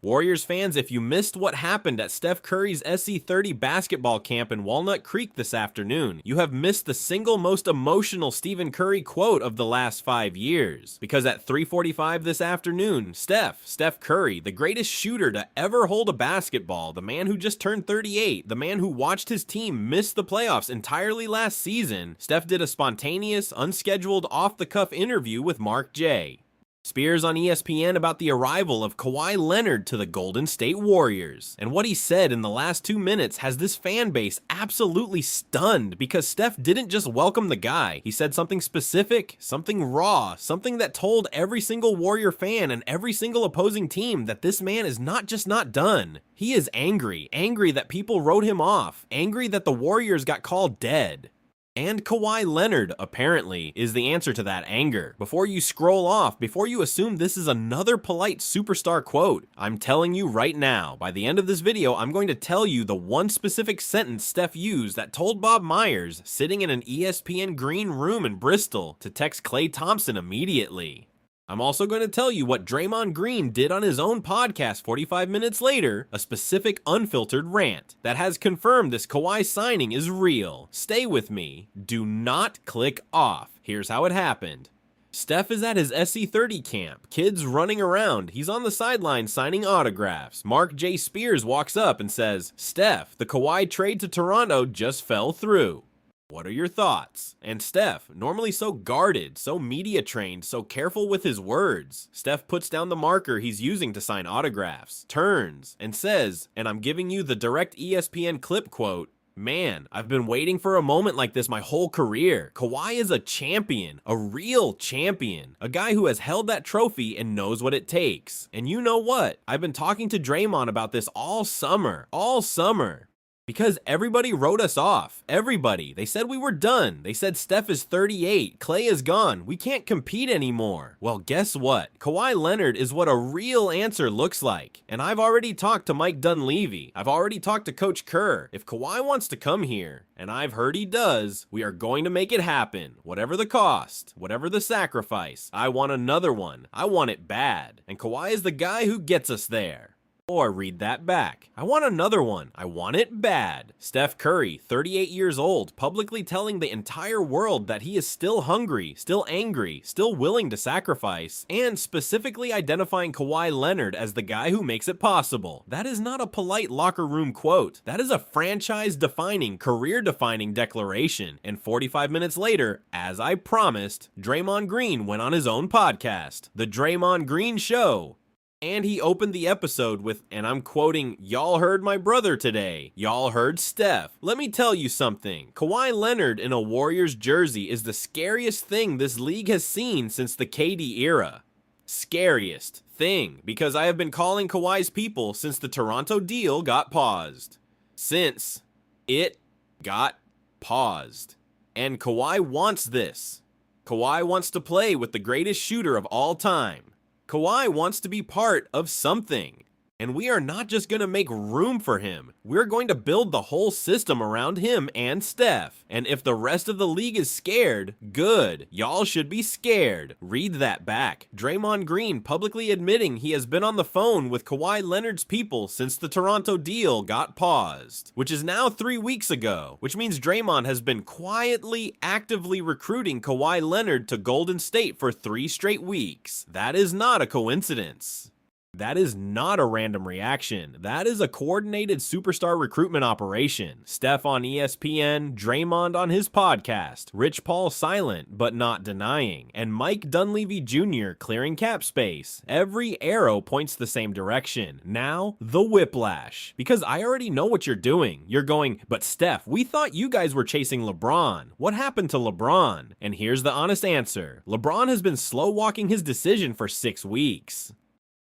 Warriors fans, if you missed what happened at Steph Curry's SC30 basketball camp in Walnut Creek this afternoon, you have missed the single most emotional Stephen Curry quote of the last 5 years. Because at 3:45 this afternoon, Steph Curry, the greatest shooter to ever hold a basketball, the man who just turned 38, the man who watched his team miss the playoffs entirely last season, Steph did a spontaneous, unscheduled, off-the-cuff interview with Mark J. Spears on ESPN about the arrival of Kawhi Leonard to the Golden State Warriors. And what he said in the last 2 minutes has this fan base absolutely stunned because Steph didn't just welcome the guy. He said something specific, something raw, something that told every single Warrior fan and every single opposing team that this man is not just not done. He is angry that people wrote him off, angry that the Warriors got called dead. And Kawhi Leonard, apparently, is the answer to that anger. Before you scroll off, before you assume this is another polite superstar quote, I'm telling you right now, by the end of this video, I'm going to tell you the one specific sentence Steph used that told Bob Myers, sitting in an ESPN green room in Bristol, to text Klay Thompson immediately. I'm also going to tell you what Draymond Green did on his own podcast 45 minutes later, a specific unfiltered rant that has confirmed this Kawhi signing is real. Stay with me. Do not click off. Here's how it happened. Steph is at his SC30 camp. Kids running around. He's on the sideline signing autographs. Mark J. Spears walks up and says, "Steph, the Kawhi trade to Toronto just fell through. What are your thoughts?" And Steph, normally so guarded, so media trained, so careful with his words, Steph puts down the marker he's using to sign autographs, turns, and says, and I'm giving you the direct ESPN clip quote, "Man, I've been waiting for a moment like this my whole career. Kawhi is a champion, a real champion, a guy who has held that trophy and knows what it takes. And you know what? I've been talking to Draymond about this all summer. Because everybody wrote us off. Everybody. They said we were done. They said Steph is 38. Klay is gone. We can't compete anymore." Well, guess what? Kawhi Leonard is what a real answer looks like. And I've already talked to Mike Dunleavy. I've already talked to Coach Kerr. If Kawhi wants to come here, and I've heard he does, we are going to make it happen. Whatever the cost, whatever the sacrifice. I want another one. I want it bad. And Kawhi is the guy who gets us there. Or read that back. I want another one. I want it bad. Steph Curry, 38 years old, publicly telling the entire world that he is still hungry, still angry, still willing to sacrifice, and specifically identifying Kawhi Leonard as the guy who makes it possible. That is not a polite locker room quote. That is a franchise-defining, career-defining declaration. And 45 minutes later, as I promised, Draymond Green went on his own podcast, The Draymond Green Show. And he opened the episode with, and I'm quoting, "Y'all heard my brother today. Y'all heard Steph. Let me tell you something. Kawhi Leonard in a Warriors jersey is the scariest thing this league has seen since the KD era. Scariest thing, because I have been calling Kawhi's people since the Toronto deal got paused. Since it got paused. And Kawhi wants this. Kawhi wants to play with the greatest shooter of all time. Kawhi wants to be part of something. And we are not just going to make room for him. We're going to build the whole system around him and Steph. And if the rest of the league is scared, good. Y'all should be scared." Read that back. Draymond Green publicly admitting he has been on the phone with Kawhi Leonard's people since the Toronto deal got paused, which is now 3 weeks ago, which means Draymond has been quietly, actively recruiting Kawhi Leonard to Golden State for 3 straight weeks. That is not a coincidence. That is not a random reaction. That is a coordinated superstar recruitment operation. Steph on ESPN, Draymond on his podcast, Rich Paul silent but not denying, and Mike Dunleavy Jr. clearing cap space. Every arrow points the same direction. Now, the whiplash. Because I already know what you're doing. You're going, "But Steph, we thought you guys were chasing LeBron. What happened to LeBron?" And here's the honest answer. LeBron has been slow walking his decision for 6 weeks.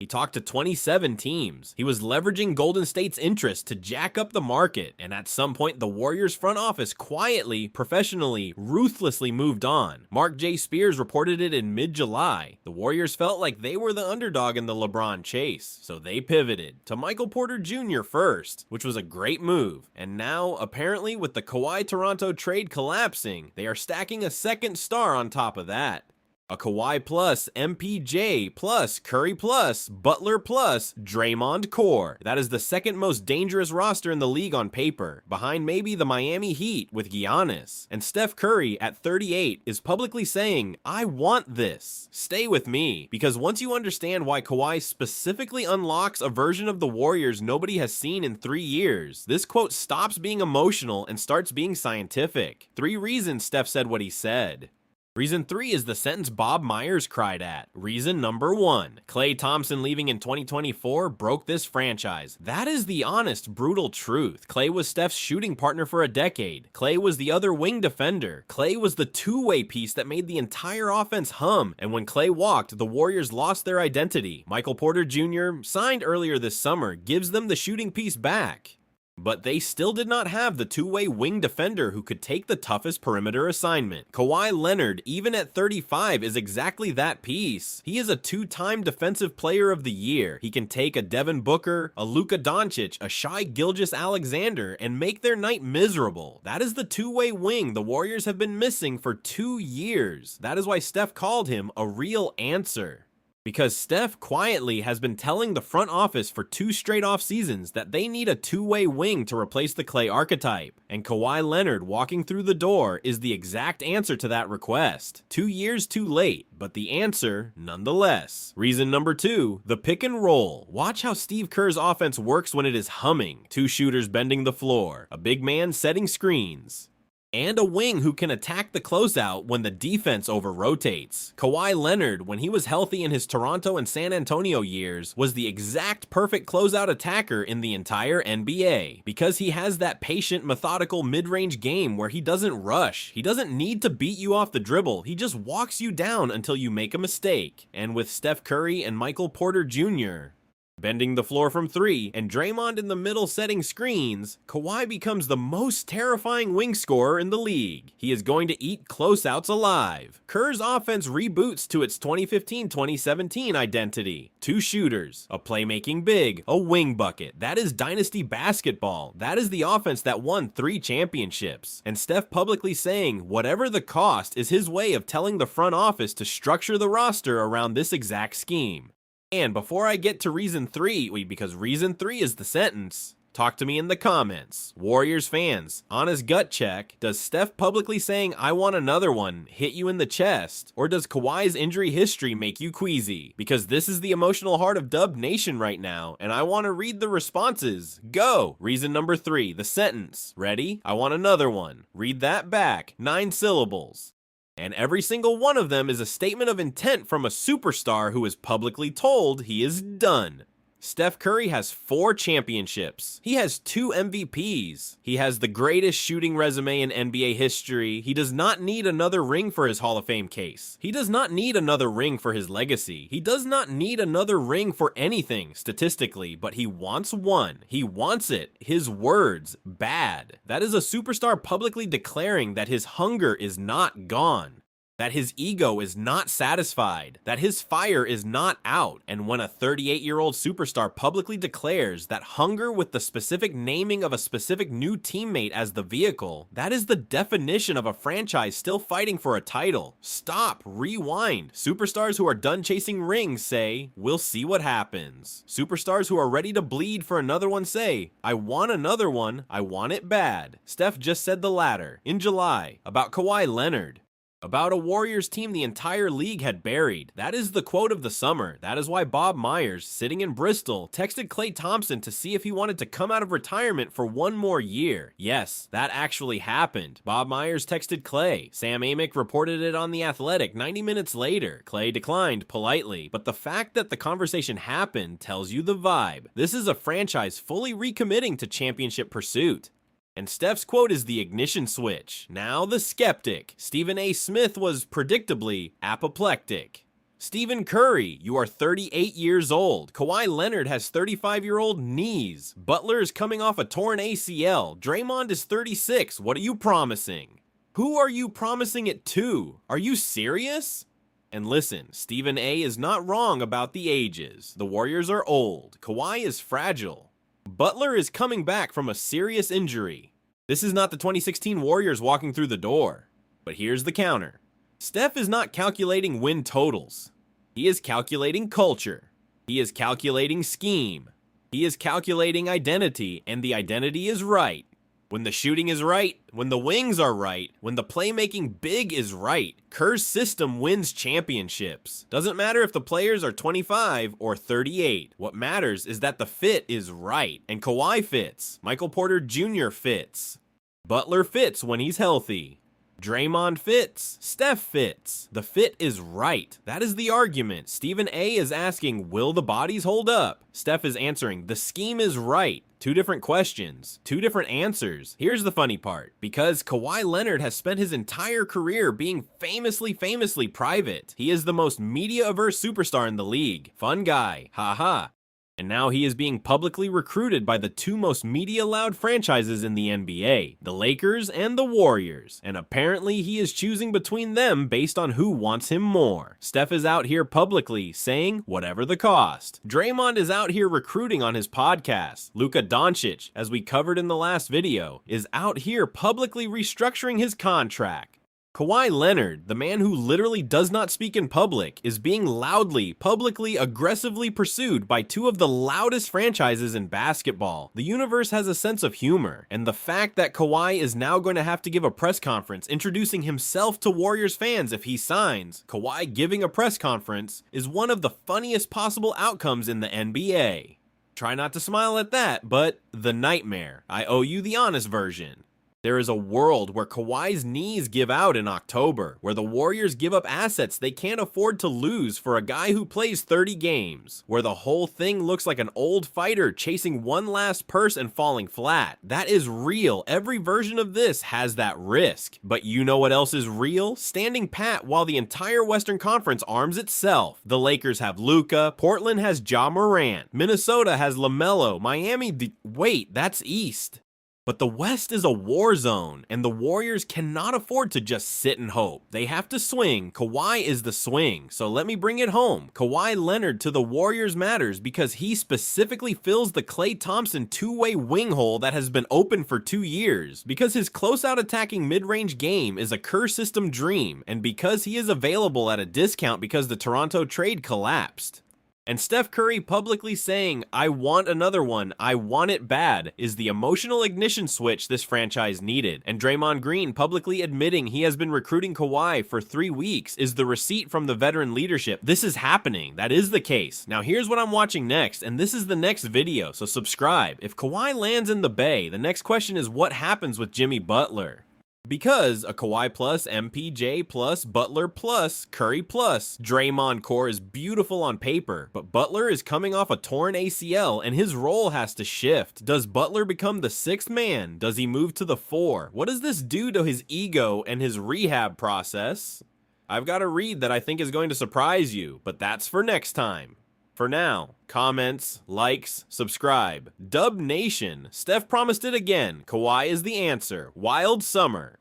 He talked to 27 teams. He was leveraging Golden State's interest to jack up the market, and at some point the Warriors front office quietly, professionally, ruthlessly moved on. Mark J. Spears reported it in mid-July. The Warriors felt like they were the underdog in the LeBron chase, so they pivoted to Michael Porter Jr. first, which was a great move. And now, apparently with the Kawhi-Toronto trade collapsing, they are stacking a second star on top of that. A Kawhi plus, MPJ plus, Curry plus, Butler plus, Draymond core. That is the second most dangerous roster in the league on paper, behind maybe the Miami Heat with Giannis. And Steph Curry at 38 is publicly saying, I want this. Stay with me, because once you understand why Kawhi specifically unlocks a version of the Warriors nobody has seen in 3 years, this quote stops being emotional and starts being scientific. 3 reasons Steph said what he said. Reason 3 is the sentence Bob Myers cried at. Reason number 1, Klay Thompson leaving in 2024 broke this franchise. That is the honest, brutal truth. Klay was Steph's shooting partner for a decade. Klay was the other wing defender. Klay was the two-way piece that made the entire offense hum, and when Klay walked, the Warriors lost their identity. Michael Porter Jr., signed earlier this summer, gives them the shooting piece back. But they still did not have the two-way wing defender who could take the toughest perimeter assignment. Kawhi Leonard, even at 35, is exactly that piece. He is a 2-time Defensive Player of the Year. He can take a Devin Booker, a Luka Doncic, a Shai Gilgeous-Alexander, and make their night miserable. That is the two-way wing the Warriors have been missing for 2 years. That is why Steph called him a real answer. Because Steph quietly has been telling the front office for 2 straight off seasons that they need a two-way wing to replace the Klay archetype, and Kawhi Leonard walking through the door is the exact answer to that request. 2 years too late, but the answer nonetheless. Reason number 2, the pick and roll. Watch how Steve Kerr's offense works when it is humming. 2 shooters bending the floor, a big man setting screens, and a wing who can attack the closeout when the defense over-rotates. Kawhi Leonard, when he was healthy in his Toronto and San Antonio years, was the exact perfect closeout attacker in the entire NBA, because he has that patient, methodical mid-range game where he doesn't rush. He doesn't need to beat you off the dribble. He just walks you down until you make a mistake. And with Steph Curry and Michael Porter Jr. bending the floor from 3, and Draymond in the middle setting screens, Kawhi becomes the most terrifying wing scorer in the league. He is going to eat closeouts alive. Kerr's offense reboots to its 2015-2017 identity. 2 shooters, a playmaking big, a wing bucket. That is dynasty basketball. That is the offense that won 3 championships. And Steph publicly saying whatever the cost is his way of telling the front office to structure the roster around this exact scheme. And before I get to reason 3, because reason 3 is the sentence, talk to me in the comments. Warriors fans, honest gut check, does Steph publicly saying I want another one hit you in the chest? Or does Kawhi's injury history make you queasy? Because this is the emotional heart of Dub Nation right now, and I want to read the responses. Go! Reason number 3, the sentence. Ready? I want another one. Read that back. 9 syllables. And every single one of them is a statement of intent from a superstar who is publicly told he is done. Steph Curry has 4 championships. He has 2 MVPs. He has the greatest shooting resume in NBA history. He does not need another ring for his Hall of Fame case. He does not need another ring for his legacy. He does not need another ring for anything, statistically, but he wants one. He wants it. His words, bad. That is a superstar publicly declaring that his hunger is not gone, that his ego is not satisfied, that his fire is not out. And when a 38-year-old superstar publicly declares that hunger with the specific naming of a specific new teammate as the vehicle, that is the definition of a franchise still fighting for a title. Stop, rewind. Superstars who are done chasing rings say, we'll see what happens. Superstars who are ready to bleed for another one say, I want another one, I want it bad. Steph just said the latter in July about Kawhi Leonard, about a Warriors team the entire league had buried. That is the quote of the summer. That is why Bob Myers, sitting in Bristol, texted Klay Thompson to see if he wanted to come out of retirement for 1 more year. Yes, that actually happened. Bob Myers texted Klay. Sam Amick reported it on The Athletic 90 minutes later. Klay declined politely, but the fact that the conversation happened tells you the vibe. This is a franchise fully recommitting to championship pursuit. And Steph's quote is the ignition switch. Now the skeptic. Stephen A. Smith was predictably apoplectic. Stephen Curry, you are 38 years old. Kawhi Leonard has 35-year-old knees. Butler is coming off a torn ACL. Draymond is 36. What are you promising? Who are you promising it to? Are you serious? And listen, Stephen A. is not wrong about the ages. The Warriors are old. Kawhi is fragile. Butler is coming back from a serious injury. This is not the 2016 Warriors walking through the door. But here's the counter. Steph is not calculating win totals. He is calculating culture. He is calculating scheme. He is calculating identity, and the identity is right. When the shooting is right, when the wings are right, when the playmaking big is right, Kerr's system wins championships. Doesn't matter if the players are 25 or 38. What matters is that the fit is right. And Kawhi fits. Michael Porter Jr. fits. Butler fits when he's healthy. Draymond fits. Steph fits. The fit is right. That is the argument. Stephen A is asking, will the bodies hold up? Steph is answering, the scheme is right. Two different questions, two different answers. Here's the funny part. Because Kawhi Leonard has spent his entire career being famously private. He is the most media-averse superstar in the league. Fun guy. Haha. And now he is being publicly recruited by the two most media-loud franchises in the NBA, the Lakers and the Warriors. And apparently he is choosing between them based on who wants him more. Steph is out here publicly saying, whatever the cost. Draymond is out here recruiting on his podcast. Luka Doncic, as we covered in the last video, is out here publicly restructuring his contract. Kawhi Leonard, the man who literally does not speak in public, is being loudly, publicly, aggressively pursued by two of the loudest franchises in basketball. The universe has a sense of humor, and the fact that Kawhi is now going to have to give a press conference introducing himself to Warriors fans if he signs, Kawhi giving a press conference, is one of the funniest possible outcomes in the NBA. Try not to smile at that, but the nightmare. I owe you the honest version. There is a world where Kawhi's knees give out in October, where the Warriors give up assets they can't afford to lose for a guy who plays 30 games, where the whole thing looks like an old fighter chasing one last purse and falling flat. That is real. Every version of this has that risk. But you know what else is real? Standing pat while the entire Western Conference arms itself. The Lakers have Luka, Portland has Ja Morant, Minnesota has LaMelo, Miami, wait, that's East. But the West is a war zone, and the Warriors cannot afford to just sit and hope. They have to swing. Kawhi is the swing, so let me bring it home. Kawhi Leonard to the Warriors matters because he specifically fills the Klay Thompson two-way wing hole that has been open for 2 years, because his close-out attacking mid-range game is a Kerr system dream, and because he is available at a discount because the Toronto trade collapsed. And Steph Curry publicly saying, I want another one, I want it bad, is the emotional ignition switch this franchise needed. And Draymond Green publicly admitting he has been recruiting Kawhi for 3 weeks is the receipt from the veteran leadership. This is happening. That is the case. Now here's what I'm watching next, and this is the next video, so subscribe. If Kawhi lands in the Bay, the next question is what happens with Jimmy Butler? Because a Kawhi plus, MPJ plus, Butler plus, Curry plus, Draymond core is beautiful on paper, but Butler is coming off a torn ACL and his role has to shift. Does Butler become the 6th man? Does he move to the 4? What does this do to his ego and his rehab process? I've got a read that I think is going to surprise you, but that's for next time. For now, comments, likes, subscribe. Dub Nation. Steph promised it again. Kawhi is the answer. Wild summer.